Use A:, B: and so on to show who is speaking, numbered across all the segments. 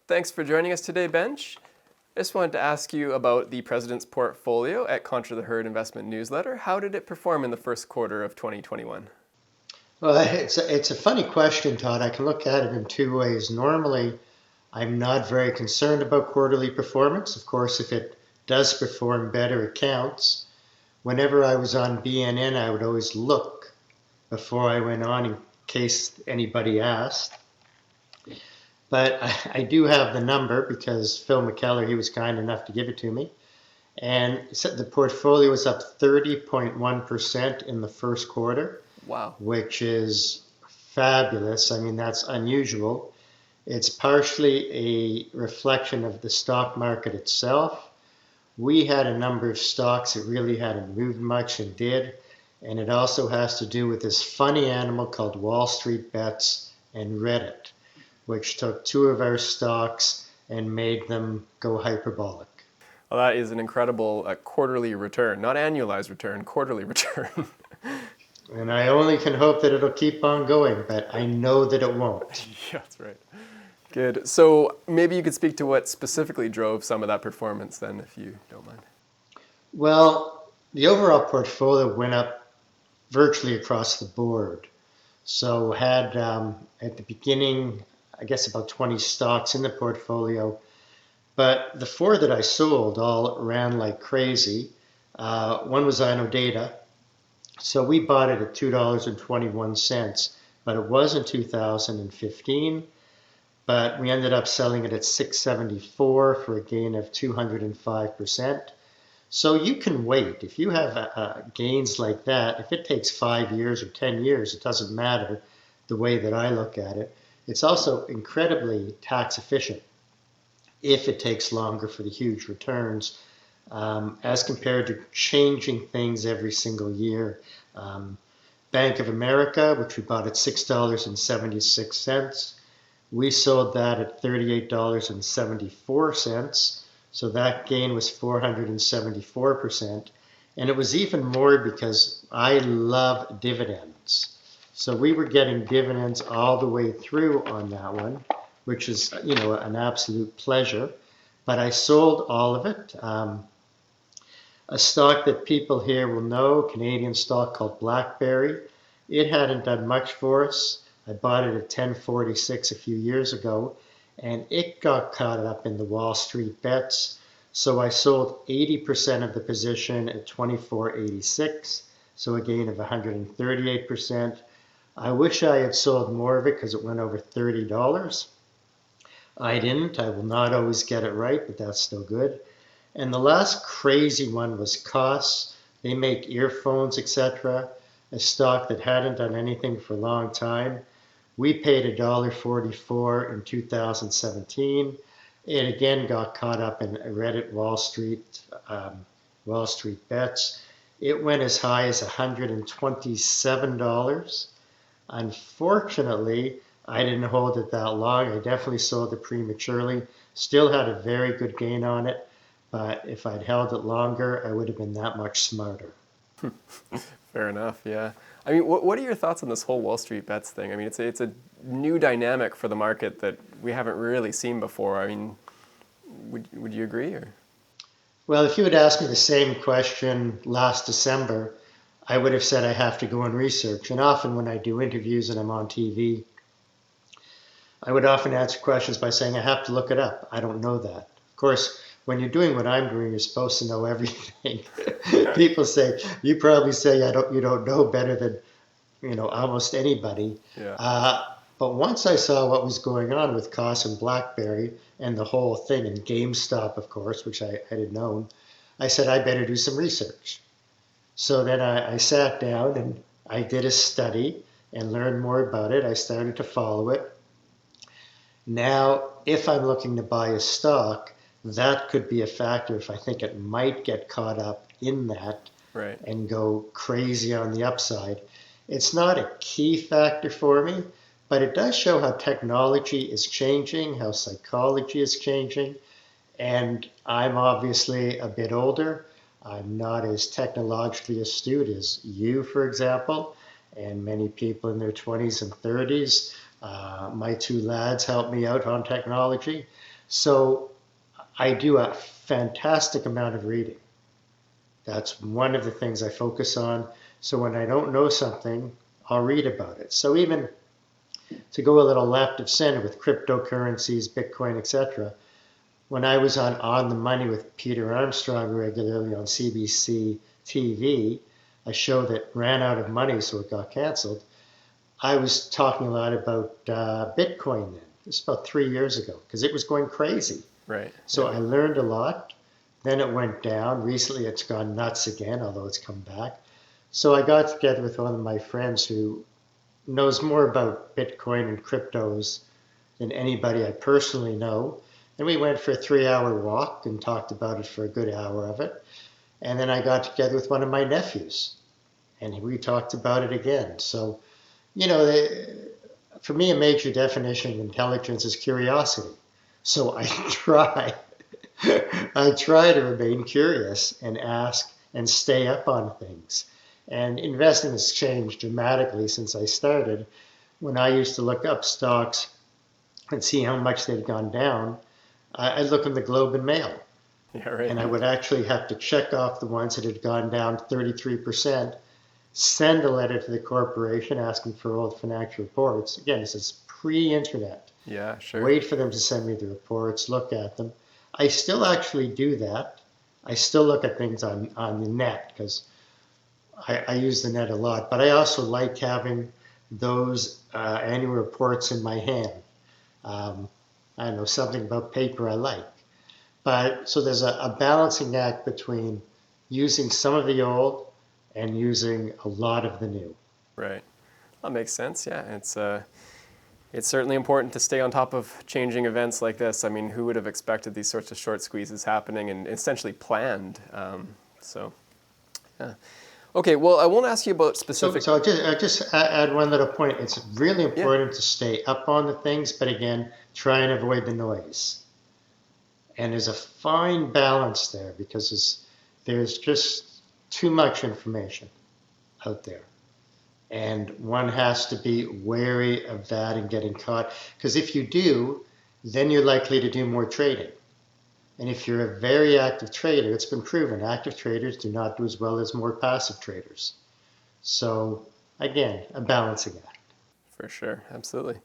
A: Thanks for joining us today, Bench. I just wanted to ask you about the President's Portfolio at Contra the Herd Investment Newsletter. How did it perform in the first quarter of 2021?
B: Well, it's a funny question, Todd. I can look at it in two ways. Normally, I'm not very concerned about quarterly performance. Of course, if it does perform better, it counts. Whenever I was on BNN, I would always look before I went on in case anybody asked. But I do have the number because Phil McKellar, he was kind enough to give it to me. And the portfolio was up 30.1% in the first quarter.
A: Wow.
B: Which is fabulous. I mean, that's unusual. It's partially a reflection of the stock market itself. We had a number of stocks that really hadn't moved much and did. And it also has to do with this funny animal called Wall Street Bets and Reddit, which took two of our stocks and made them go hyperbolic.
A: Well, that is an incredible quarterly return, not annualized return, quarterly return.
B: And I only can hope that it'll keep on going, but I know that it won't.
A: Yeah, that's right. Good. So maybe you could speak to what specifically drove some of that performance then, if you don't mind.
B: Well, the overall portfolio went up virtually across the board. So had at the beginning, I guess about 20 stocks in the portfolio, but the four that I sold all ran like crazy. One was Inodata. So we bought it at $2.21, but it was in 2015. But we ended up selling it at $6.74 for a gain of 205%. So you can wait. If you have gains like that, if it takes 5 years or 10 years, it doesn't matter the way that I look at it. It's also incredibly tax efficient if it takes longer for the huge returns. As compared to changing things every single year. Bank of America, which we bought at $6.76, we sold that at $38.74, so that gain was 474%, and it was even more because I love dividends. So we were getting dividends all the way through on that one, which is, an absolute pleasure, but I sold all of it. A stock that people here will know, Canadian stock called BlackBerry. It hadn't done much for us. I bought it at $10.46 a few years ago, and it got caught up in the Wall Street Bets. So I sold 80% of the position at $24.86, so a gain of 138%. I wish I had sold more of it because it went over $30. I didn't. I will not always get it right, but that's still good. And the last crazy one was Koss. They make earphones, etc. A stock that hadn't done anything for a long time. We paid $1.44 in 2017. It again got caught up in Reddit Wall Street Bets. It went as high as $127. Unfortunately, I didn't hold it that long. I definitely sold it prematurely. Still had a very good gain on it. But if I'd held it longer, I would have been that much smarter.
A: Fair enough, yeah. I mean, what are your thoughts on this whole Wall Street Bets thing? I mean, it's a new dynamic for the market that we haven't really seen before. I mean, would you agree? Or?
B: Well, if you had asked me the same question last December, I would have said I have to go and research. And often when I do interviews and I'm on TV, I would often answer questions by saying I have to look it up. I don't know that. Of course, when you're doing what I'm doing, you're supposed to know everything. People say, you probably say you don't know better than almost anybody.
A: Yeah.
B: But once I saw what was going on with Koss and BlackBerry and the whole thing, and GameStop, of course, which I had known, I said I better do some research. So then I sat down and I did a study and learned more about it. I started to follow it. Now, if I'm looking to buy a stock, that could be a factor if I think it might get caught up in that
A: Right.
B: and go crazy on the upside. It's not a key factor for me, but it does show how technology is changing, how psychology is changing. And I'm obviously a bit older. I'm not as technologically astute as you, for example, and many people in their 20s and 30s. My two lads helped me out on technology. So I do a fantastic amount of reading. That's one of the things I focus on. So when I don't know something, I'll read about it. So even to go a little left of center with cryptocurrencies, Bitcoin, etc., when I was on the Money with Peter Armstrong regularly on CBC TV, a show that ran out of money, so it got canceled, I was talking a lot about Bitcoin then. It was about 3 years ago because it was going crazy.
A: Right.
B: So
A: Yeah.
B: I learned a lot. Then it went down. Recently, it's gone nuts again, although it's come back. So I got together with one of my friends who knows more about Bitcoin and cryptos than anybody I personally know. And we went for a 3 hour walk and talked about it for a good hour of it. And then I got together with one of my nephews and we talked about it again. So, you know, for me, a major definition of intelligence is curiosity. So I try, I try to remain curious and ask and stay up on things. And investing has changed dramatically since I started. When I used to look up stocks and see how much they'd gone down, I'd look in the Globe and Mail.
A: Yeah. Right.
B: And I would actually have to check off the ones that had gone down 33%, send a letter to the corporation asking for old financial reports. Again, this is pre-internet.
A: Yeah. Sure.
B: Wait for them to send me the reports, look at them. I still actually do that. I still look at things on the net because I use the net a lot. But I also like having those annual reports in my hand. I don't know, something about paper I like. But so there's a balancing act between using some of the old and using a lot of the new.
A: Right. That makes sense. Yeah. It's certainly important to stay on top of changing events like this. I mean, who would have expected these sorts of short squeezes happening and essentially planned? So, yeah. Okay, well, I won't ask you about specific.
B: So I'll just add one little point. It's really
A: Yeah.
B: important to stay up on the things, but again, try and avoid the noise. And there's a fine balance there because there's just too much information out there. And one has to be wary of that and getting caught. Because if you do, then you're likely to do more trading. And if you're a very active trader, it's been proven active traders do not do as well as more passive traders. So again, a balancing act.
A: For sure, absolutely.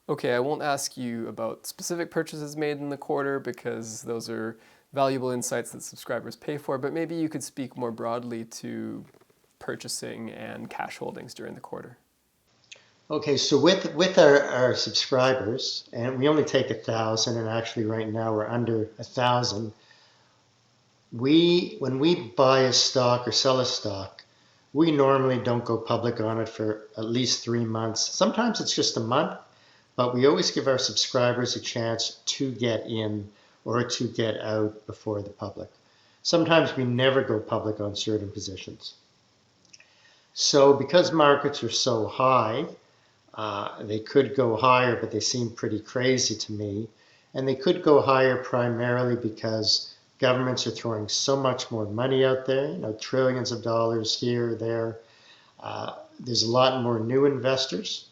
A: Okay, I won't ask you about specific purchases made in the quarter because those are valuable insights that subscribers pay for, but maybe you could speak more broadly to purchasing and cash holdings during the quarter.
B: Okay, so with our subscribers, and we only take 1,000, and actually right now we're under 1,000. When we buy a stock or sell a stock, we normally don't go public on it for at least 3 months. Sometimes it's just a month, but we always give our subscribers a chance to get in or to get out before the public. Sometimes we never go public on certain positions. So because markets are so high, they could go higher, but they seem pretty crazy to me. And they could go higher primarily because governments are throwing so much more money out there, trillions of dollars here, there. There's a lot more new investors.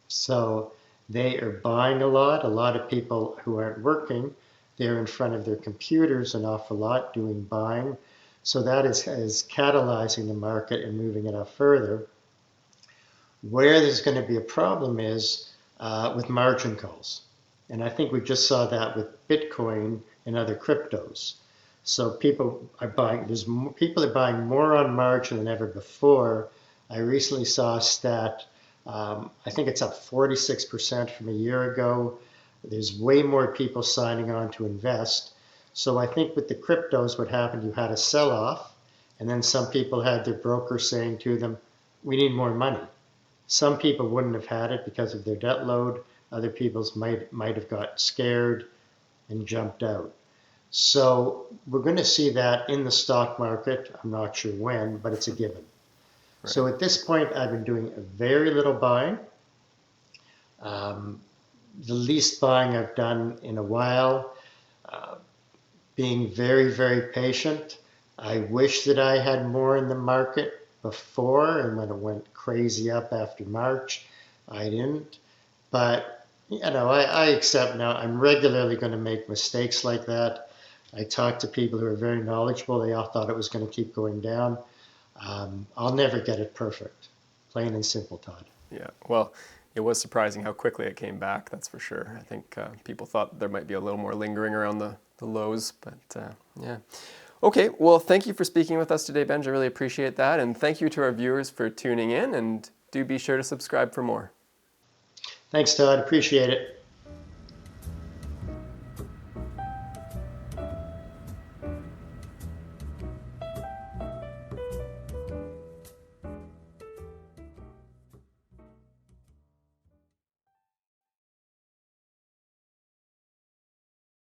B: So they are buying a lot. A lot of people who aren't working, they're in front of their computers an awful lot doing buying. So that is catalyzing the market and moving it up further. Where there's going to be a problem is with margin calls. And I think we just saw that with Bitcoin and other cryptos. So people are buying more on margin than ever before. I recently saw a stat, I think it's up 46% from a year ago. There's way more people signing on to invest. So I think with the cryptos, what happened, you had a sell-off, and then some people had their broker saying to them, we need more money. Some people wouldn't have had it because of their debt load. Other people might have got scared and jumped out. So we're going to see that in the stock market. I'm not sure when, but it's a given.
A: Right.
B: So at this point, I've been doing very little buying. The least buying I've done in a while. Being very, very patient. I wish that I had more in the market before, and when it went crazy up after March, I didn't. But I accept now. I'm regularly going to make mistakes like that. I talked to people who are very knowledgeable. They all thought it was going to keep going down. I'll never get it perfect. Plain and simple, Todd.
A: Yeah, well, it was surprising how quickly it came back, that's for sure. I think people thought there might be a little more lingering around the lows, but yeah. Okay, well, thank you for speaking with us today, Benj. I really appreciate that. And thank you to our viewers for tuning in, and do be sure to subscribe for more.
B: Thanks, Todd. Appreciate it.